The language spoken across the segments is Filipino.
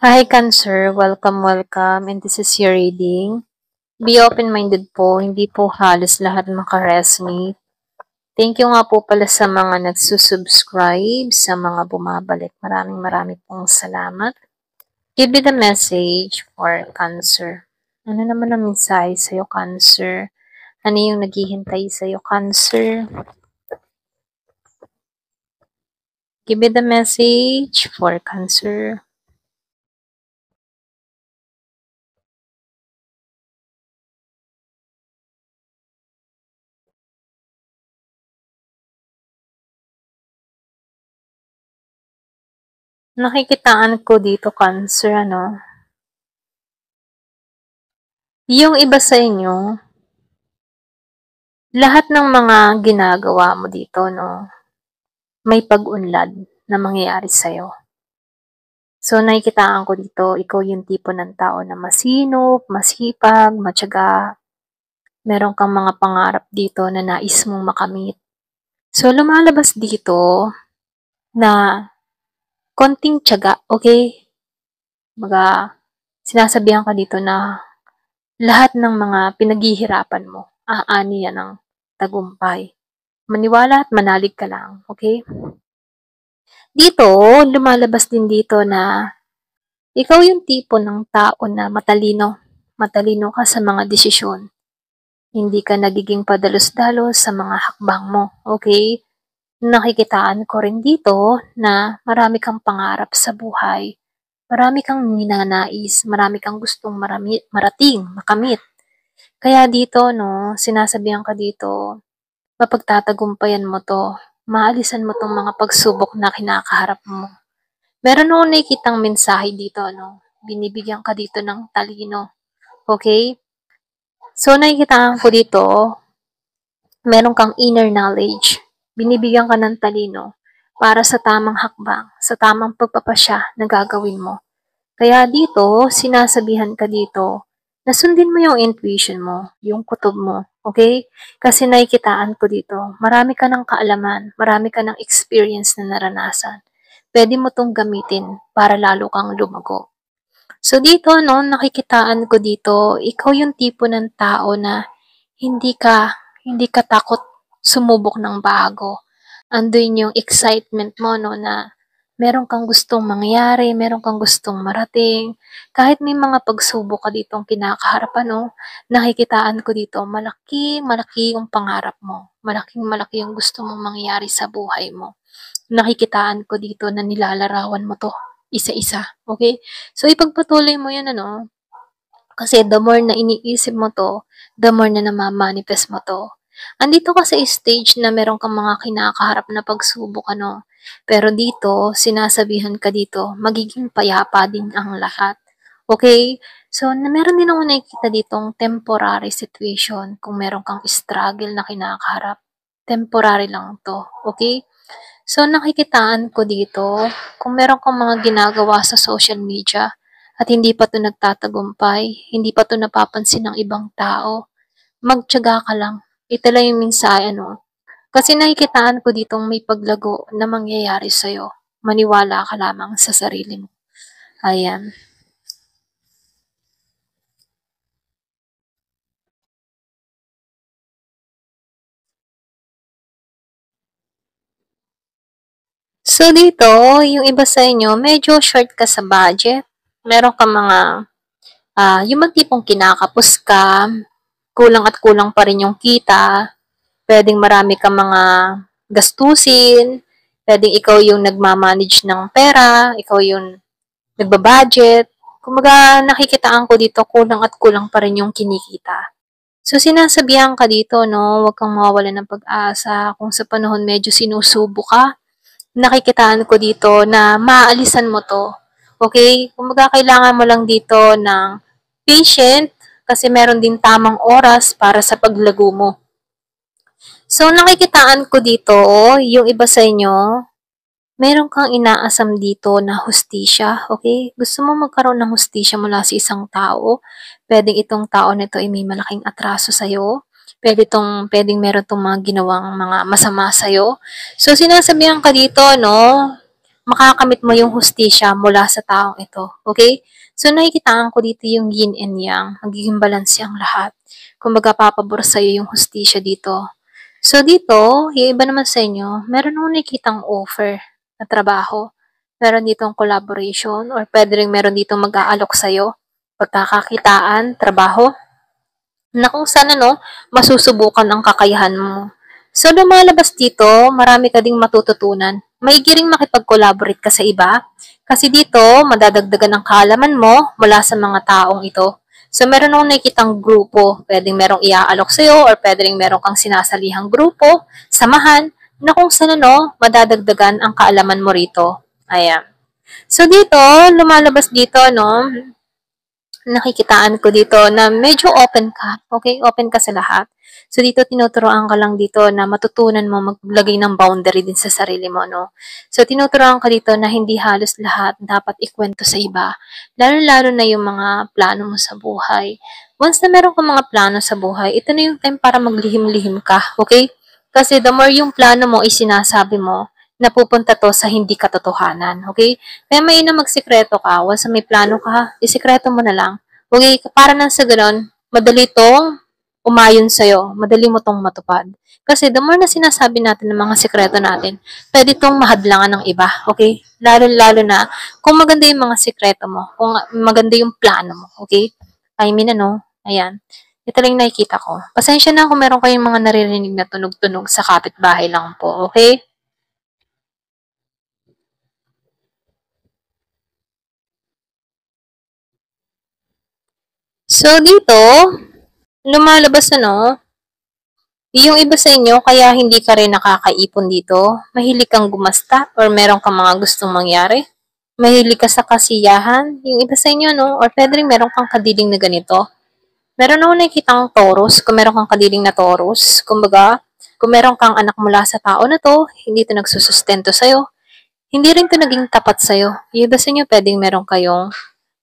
Hi Cancer, welcome, and this is your reading. Be open-minded po, hindi po halos lahat makaresonate. Thank you nga po pala sa mga nagsusubscribe, sa mga bumabalik. Maraming pong salamat. Give me the message for Cancer. Ano naman ang mensahe sa'yo, Cancer? Ano yung naghihintay sa'yo, Cancer? Give me the message for Cancer. Nakikitaan ko dito, Cancer, yung iba sa inyo, lahat ng mga ginagawa mo dito, may pag-unlad na mangyayari sa'yo. So, nakikitaan ko dito, ikaw yung tipo ng tao na masinop, masipag, matyaga. Meron kang mga pangarap dito na nais mong makamit. So, lumalabas dito na konting tiyaga, okay? Sinasabihan ka dito na lahat ng mga pinaghihirapan mo, aani yan ng tagumpay. Maniwala at manalig ka lang, okay? Dito, lumalabas din dito na ikaw yung tipo ng tao na matalino. Matalino ka sa mga desisyon. Hindi ka nagiging padalos-dalos sa mga hakbang mo, okay? Nakikitaan ko rin dito na marami kang pangarap sa buhay. Marami kang ninanais, marami kang gustong marating, makamit. Kaya dito, sinasabihan ka dito, mapagtatagumpayan mo to, maalisan mo tong mga pagsubok na kinakaharap mo. Meron akong nakikitang mensahe dito, binibigyan ka dito ng talino. Okay? So, nakikitaan ko dito, meron kang inner knowledge. Binibigyan ka ng talino para sa tamang hakbang, sa tamang pagpapasya na gagawin mo. Kaya dito, sinasabihan ka dito, na sundin mo yung intuition mo, yung kutob mo, okay? Kasi nakikitaan ko dito, marami ka ng kaalaman, marami ka ng experience na naranasan. Pwede mo tong gamitin para lalo kang lumago. So dito, nakikitaan ko dito, ikaw yung tipo ng tao na hindi ka, hindi ka takot sumubok ng bago. Andun yung excitement mo, na meron kang gustong mangyari, meron kang gustong marating. Kahit may mga pagsubok ka ditong kinakaharap, nakikitaan ko dito, malaki yung pangarap mo. Malaki yung gusto mong mangyari sa buhay mo. Nakikitaan ko dito na nilalarawan mo to isa-isa. Okay? So, ipagpatuloy mo yan, kasi the more na iniisip mo to, the more na namamanifest mo to. Andito ka sa stage na meron kang mga kinakaharap na pagsubok, Pero dito, sinasabihan ka dito, magiging payapa din ang lahat. Okay? So, meron din ako nakikita ditong temporary situation kung meron kang struggle na kinakaharap. Temporary lang to. Okay? So, nakikitaan ko dito, kung meron kang mga ginagawa sa social media at hindi pa to nagtatagumpay, hindi pa to napapansin ng ibang tao, magtiyaga ka lang. Ito lang yung mensahe, Kasi nakikitaan ko ditong may paglago na mangyayari sa'yo. Maniwala ka lamang sa sarili mo. Ayan. So, dito, yung iba sa inyo, medyo short ka sa budget. Meron ka mga yung magtipong kinakapos ka, kulang at kulang pa rin yung kita, pwedeng marami ka mga gastusin, pwedeng ikaw yung nagmamanage ng pera, ikaw yung nagbabudget. Kumbaga, nakikitaan ko dito, kulang at kulang pa rin yung kinikita. So, sinasabihan ka dito, huwag kang mawawalan ng pag-asa. Kung sa panahon medyo sinusubo ka, nakikitaan ko dito na maaalisan mo to. Okay? Kumbaga, kailangan mo lang dito ng patient kasi meron din tamang oras para sa paglago mo. So, nakikitaan ko dito, yung iba sa inyo, meron kang inaasam dito na hustisya, okay? Gusto mo magkaroon ng hustisya mula sa isang tao, pwedeng itong tao nito ay may malaking atraso sa'yo, pwedeng meron tong mga ginawang mga masama sa'yo. So, sinasabihan ka dito, makakamit mo yung hustisya mula sa taong ito. Okay? So, nakikitaan ko dito yung yin and yang. Magiging balanse ang lahat. Kumbaga, papabor sa'yo yung hustisya dito. So, dito, yung iba naman sa inyo, meron akong nakikitang offer na trabaho. Meron ditong collaboration or pwede rin meron ditong mag-aalok sa'yo. Pagkakakitaan, trabaho, na kung sana masusubukan ang kakayahan mo. So, lumalabas dito, marami ka ding matututunan. Maigi ring makipag-collaborate ka sa iba. Kasi dito, madadagdagan ang kaalaman mo mula sa mga taong ito. So, meron akong nakikitang grupo. Pwedeng merong iaalok sa'yo or pwedeng meron kang sinasalihang grupo, samahan, na kung saan madadagdagan ang kaalaman mo rito. Ayan. So, dito, lumalabas dito, nakikitaan ko dito na medyo open ka. Okay? Open ka sa lahat. So, dito tinuturoan ka lang dito na matutunan mo maglagay ng boundary din sa sarili mo, no? So, tinuturoan ka dito na hindi halos lahat dapat ikwento sa iba. Lalo-lalo na yung mga plano mo sa buhay. Once na meron kang mga plano sa buhay, ito na yung time para maglihim-lihim ka. Okay? Kasi the more yung plano mo sinasabi mo, napupunta to sa hindi katotohanan. Okay? Kaya mainam magsikreto ka. Once may plano ka, isikreto mo na lang. Okay? Para nang sa ganun, madali tong umayon sa'yo. Madali mo tong matupad. Kasi the more na sinasabi natin ng mga sikreto natin, pwede tong mahadlangan ng iba. Okay? Lalo-lalo na kung maganda yung mga sikreto mo. Kung maganda yung plano mo. Okay? I mean, ayan. Ito lang nakikita ko. Pasensya na kung meron kayong mga naririnig na tunog-tunog sa kapitbahay lang po. Okay? So, dito, lumalabas yung iba sa inyo kaya hindi ka rin nakakaipon dito, mahilig kang gumasta or meron kang mga gustong mangyari, mahilig ka sa kasiyahan, yung iba sa inyo, or pwede rin meron kang kadiling na ganito. Meron ako nakikitang Taurus, kung meron kang kadiling na Taurus, kumbaga, kung meron kang anak mula sa tao na to, hindi to nagsusustento sa'yo, hindi rin to naging tapat sa'yo. Yung iba sa inyo, pwedeng meron kayong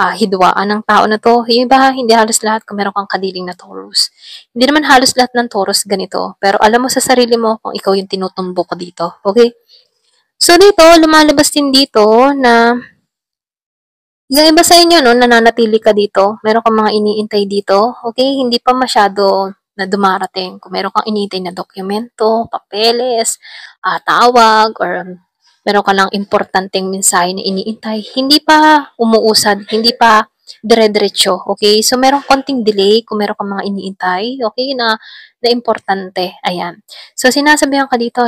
hidwaan ng tao na to. Yung iba, hindi halos lahat kung meron kang kadiling na Taurus. Hindi naman halos lahat ng Taurus ganito. Pero alam mo sa sarili mo kung ikaw yung tinutumbok dito. Okay? So dito, lumalabas din dito na yung iba sa inyo, nananatili ka dito. Meron kang mga iniintay dito. Okay? Hindi pa masyado na dumarating. Kung meron kang iniintay na dokumento, papeles, tawag, or meron ka lang importanteng mensahe na iniintay, hindi pa umuusad, hindi pa dire-diretso, okay? So, meron konting delay kung meron kang mga iniintay, okay, na importante. Ayan. So, sinasabihan ka dito,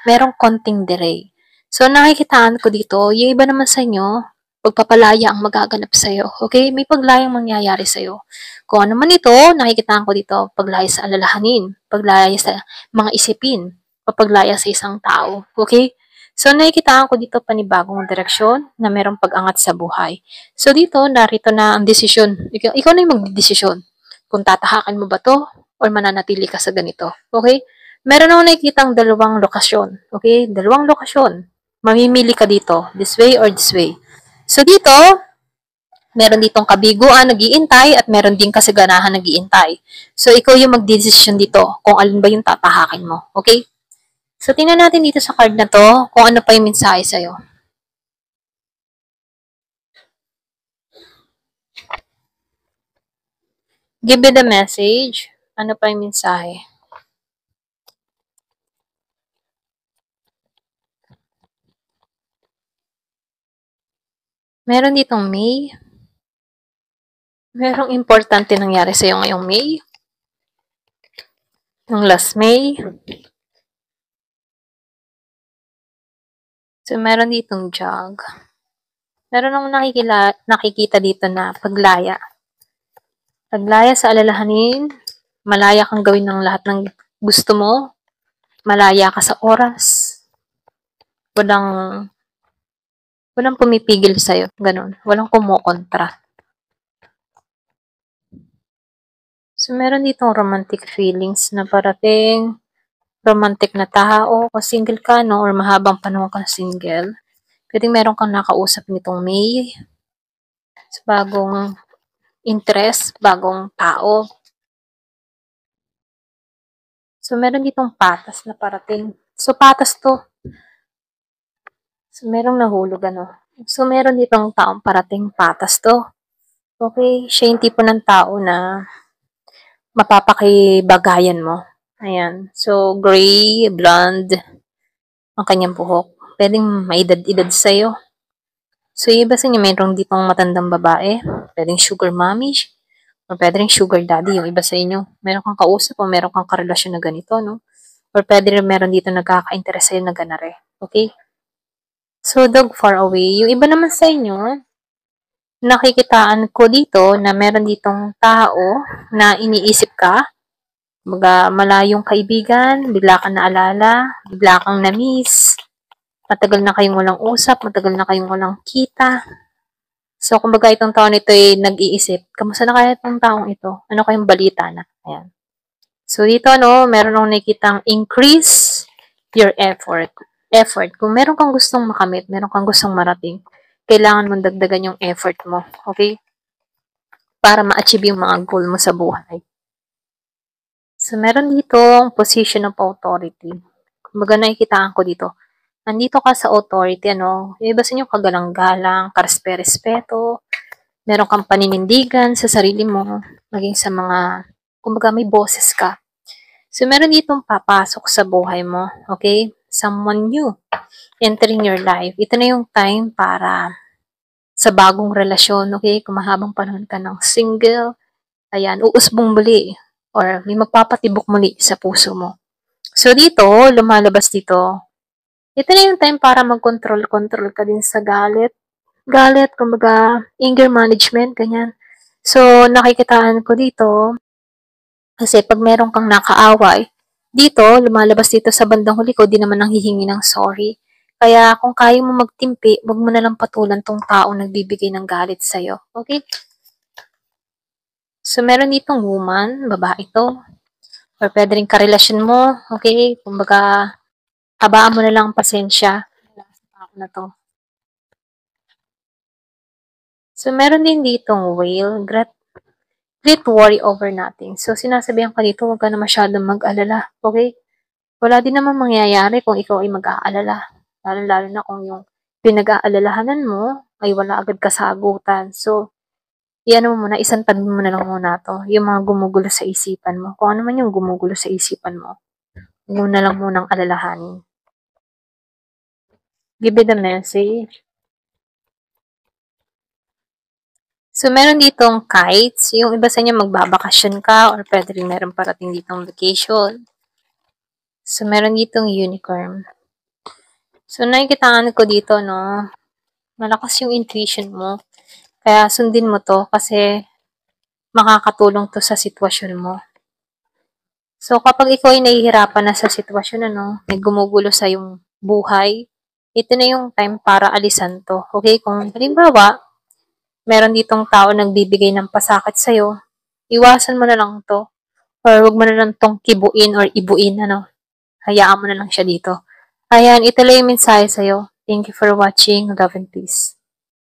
merong konting delay. So, nakikitaan ko dito, yung iba naman sa inyo, pagpapalaya ang magaganap sa'yo, okay? May paglayang mangyayari sa'yo. Kung ano man ito, nakikitaan ko dito, paglaya sa alalahanin, paglaya sa mga isipin, o paglaya sa isang tao, okay? So, nakikitaan ko dito panibagong direksyon na merong pag-angat sa buhay. So, dito, narito na ang desisyon. Ikaw na yung magdidesisyon. Kung tatahakan mo ba to or mananatili ka sa ganito. Okay? Meron akong nakikitang dalawang lokasyon. Okay? Dalawang lokasyon. Mamimili ka dito. This way or this way. So, dito, meron ditong kabiguan, nag-iintay, at meron din kasiganahan, nag-iintay. So, ikaw yung magdesisyon dito kung alin ba yung tatahakin mo. Okay? So, tingnan natin dito sa card na to kung ano pa yung mensahe sa'yo. Give me the message. Ano pa yung mensahe? Meron ditong May. Merong importante nangyari sa'yo ngayong May. Nung last May. So, meron ditong jug. Meron akong nakikita dito na paglaya. Paglaya sa alalahanin. Malaya kang gawin ng lahat ng gusto mo. Malaya ka sa oras. Walang pumipigil sa'yo. Ganun. Walang kumukontra. So, meron ditong romantic feelings na parating, romantic na tao, kung single ka, or mahabang panahon kang single. Pwedeng meron kang nakausap nitong May, sa bagong interest, bagong tao. So, meron ditong patas na parating. So, patas to. So, merong nahulog, ano. So, meron ditong taong parating patas to. Okay, siya yung tipo ng tao na mapapakibagayan mo. Ayan. So, gray, blonde, ang kanyang buhok. Pwedeng maedad-edad sa'yo. So, yung iba sa inyo, mayroong ditong matandang babae. Pwedeng sugar mommy, or pwede rin sugar daddy, yung iba sa inyo. Meron kang kausap o meron kang karelasyon na ganito, no? Or pwede rin meron dito nagkaka-interest sa'yo na ganare. Okay? So, dog far away. Yung iba naman sa inyo, nakikitaan ko dito na meron ditong tao na iniisip ka. Mga malayong kaibigan, bigla kang naalala, bigla kang na-miss, matagal na kayong walang usap, matagal na kayong walang kita. So, kumbaga itong taon ito ay nag-iisip, kamusta na kaya itong taong ito? Ano kayong balita na? Ayan. So, dito, no, meron akong nakikitang increase your effort. Effort. Kung meron kang gustong makamit, meron kang gustong marating, kailangan mong dagdagan yung effort mo. Okay? Para ma-achieve yung mga goal mo sa buhay. So, meron dito ang position of authority. Kumbaga nakikitaan ko dito. Nandito ka sa authority, ano, yung iba sa inyo kagalang-galang, karespe-respeto, meron kang paninindigan sa sarili mo, maging sa mga, kumbaga may boses ka. So, meron ditong papasok sa buhay mo, okay? Someone new entering your life. Ito na yung time para sa bagong relasyon, okay? Kung mahabang panahon ka ng single, ayan, uusbong muli or may magpapatibok muli sa puso mo. So, dito, lumalabas dito, ito na yung time para mag-control ka din sa galit. Galit, kumbaga, anger management, ganyan. So, nakikitaan ko dito, kasi pag meron kang nakaaway, dito, lumalabas dito sa bandang huli ko, di naman nang hihingi ng sorry. Kaya kung kaya mo magtimpi, wag mo na lang patulan tong taong nagbibigay ng galit sa'yo. Okay? So, meron ditong woman, babae to, or pwede rin karelasyon mo, okay? Kumbaga, habaan mo na lang pasensya. Ako na to. So, meron din ditong whale, great worry over nothing. So, sinasabihan ka dito, huwag ka na masyadong mag-alala. Okay? Wala din naman mangyayari kung ikaw ay mag-aalala. Lalo-lalo na kung yung pinag-aalalahanan mo ay wala agad kasagutan. So, iyan mo muna, isantad mo na lang muna to. Yung mga gumugulo sa isipan mo. Kung ano man yung gumugulo sa isipan mo, huwag mo na lang munang alalahanin. Give it a message. So, meron ditong kites. Yung iba sa inyo magbabakasyon ka or pwede rin meron parating ditong vacation. So, meron ditong unicorn. So, nakikitaan ko dito, no, malakas yung intuition mo. Kaya sundin mo to kasi makakatulong to sa sitwasyon mo. So, kapag ikaw ay nahihirapan na sa sitwasyon, ano, may gumugulo sa yung buhay, ito na yung time para alisan to. Okay? Kung halimbawa, meron ditong tao nagbibigay ng pasakit sa'yo, iwasan mo na lang to. Or huwag mo na lang tong kibuin or ibuin, ano. Hayaan mo na lang siya dito. Ayan, ito lang yung mensahe sa'yo. Thank you for watching. Love and peace.